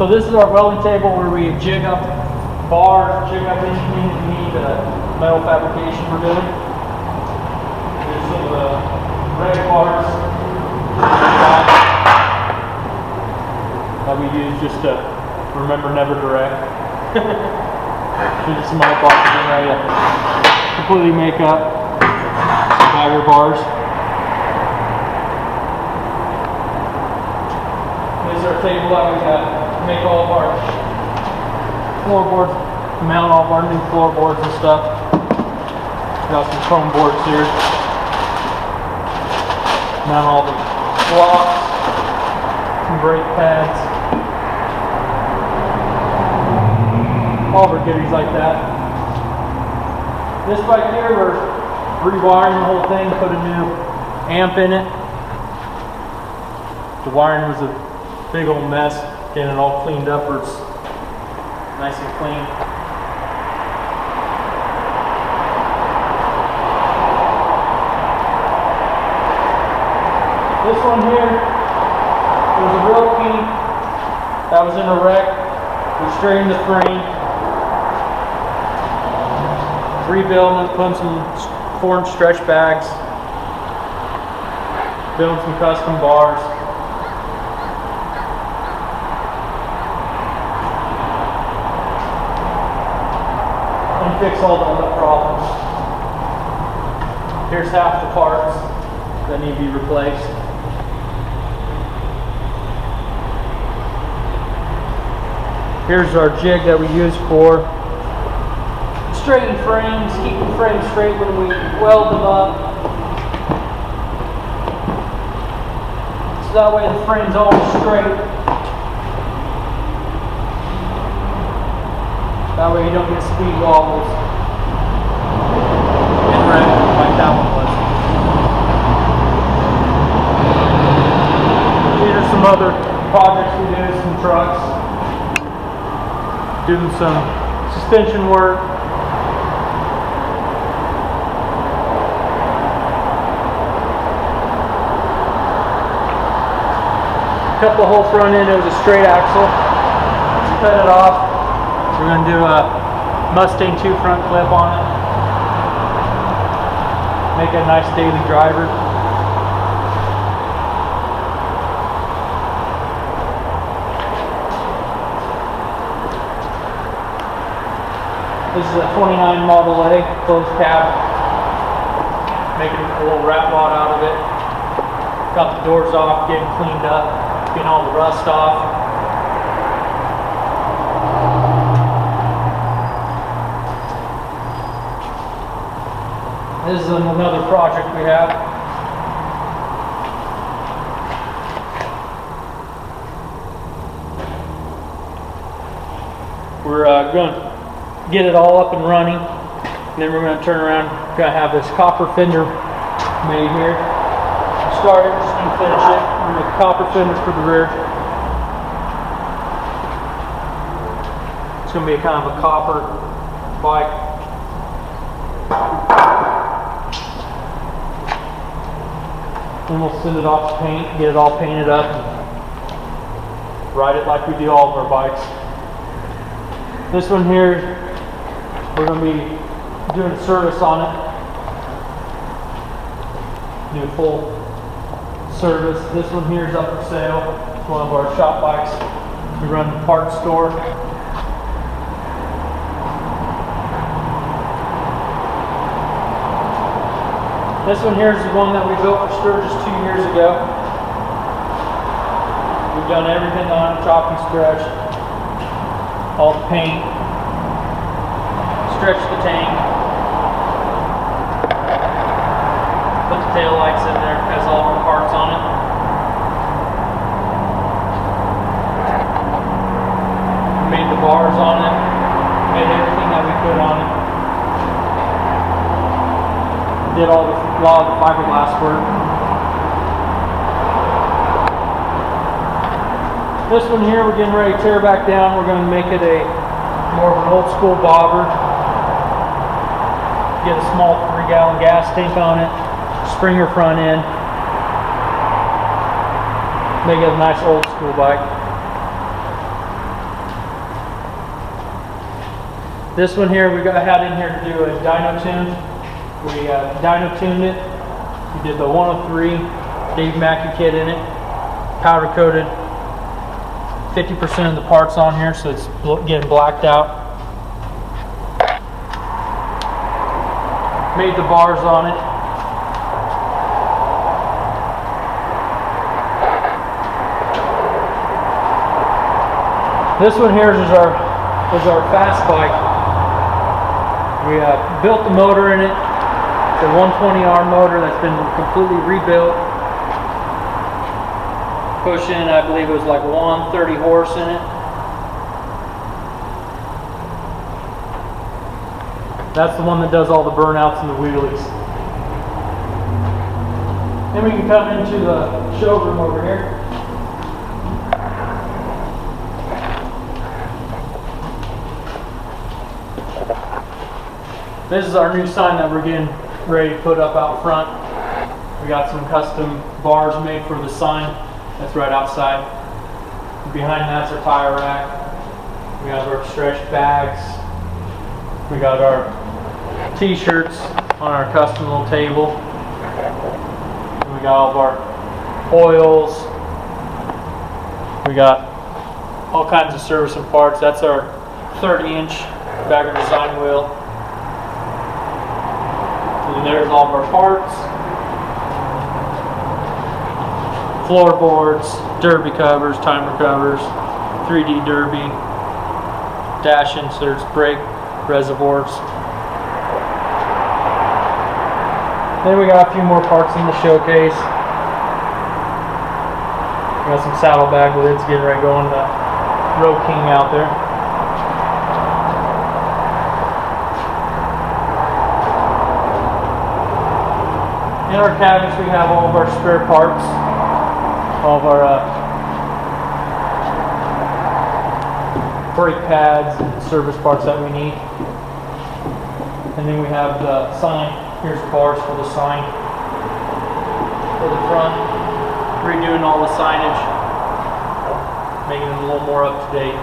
So this is our welding table where we jig up bars, jig up anything that we need metal fabrication we're doing. Here's some of the red bars that we use just to remember never direct. Here's some other bars getting ready to completely make up some bagger bars. This is our table that we have to make all of our floorboards, mount all of our new floorboards and stuff. Got some foam boards here. Mount all the blocks, some brake pads, all of our goodies like that. This right here, we're rewiring the whole thing, put a new amp in it. The wiring was a big old mess, getting it all cleaned up where it's nice and clean. This one here was a real key that was in a wreck. We straightened the frame, rebuilding it, putting some 4-inch stretch bags, building some custom bars. And fix all the other problems. Here's half the parts that need to be replaced. Here's our jig that we use for straightening frames, keeping frames straight when we weld them up. So that way the frame's always straight. That way you don't get speed wobbles and wreck like that one was. These are some other projects we do, some trucks. Doing some suspension work. Cut the whole front end, it was a straight axle. Cut it off. We're going to do a Mustang 2 front clip on it. Make it a nice daily driver. This is a 29 Model A closed cab. Making a little rat rod out of it. Got the doors off, getting cleaned up, getting all the rust off. This is another project we have. We're going to get it all up and running, and then we're going to turn around. We're going to have this copper fender made here. Start it, just going to finish it. We're going to make a copper fender for the rear. It's going to be a kind of a copper bike. Then we'll send it off to paint, get it all painted up, and ride it like we do all of our bikes. This one here, we're going to be doing a service on it. Do a full service. This one here is up for sale. It's one of our shop bikes. We run the parts store. This one here is the one that we built for Sturgis 2 years ago. We've done everything on it, chopped and stretched. All the paint. Stretch the tank, put the tail lights in there, has all of our parts on it. Made the bars on it, made everything that we could on it. Did all the lot of the fiberglass work. This one here we're getting ready to tear back down. We're going to make it a more of an old school bobber. Get a small 3-gallon gas tank on it, Springer front end. Make it a nice old school bike. This one here, we had in here to do a dyno tune. We dyno tuned it. We did the 103 Dave Mackey kit in it, powder coated 50% of the parts on here, so it's getting blacked out. Made the bars on it. This one here is our fast bike. We built the motor in it. It's a 120R motor that's been completely rebuilt. Pushing, I believe it was like 130 horse in it. That's the one that does all the burnouts and the wheelies. Then we can come into the showroom over here. This is our new sign that we're getting ready to put up out front. We got some custom bars made for the sign. That's right outside. Behind that's our tire rack. We got our stretch bags. We got our t-shirts on our custom little table. And we got all of our oils. We got all kinds of service and parts. That's our 30-inch BaggerDesign wheel. And there's all of our parts. Floorboards, derby covers, timer covers, 3D derby, dash inserts, brake reservoirs. Then we got a few more parts in the showcase. We got some saddlebag lids getting ready to go on the Road King out there. In our cabinets we have all of our spare parts. All of our brake pads and service parts that we need. And then we have the sign. Here's bars for the sign. For the front. Redoing all the signage. Making it a little more up to date.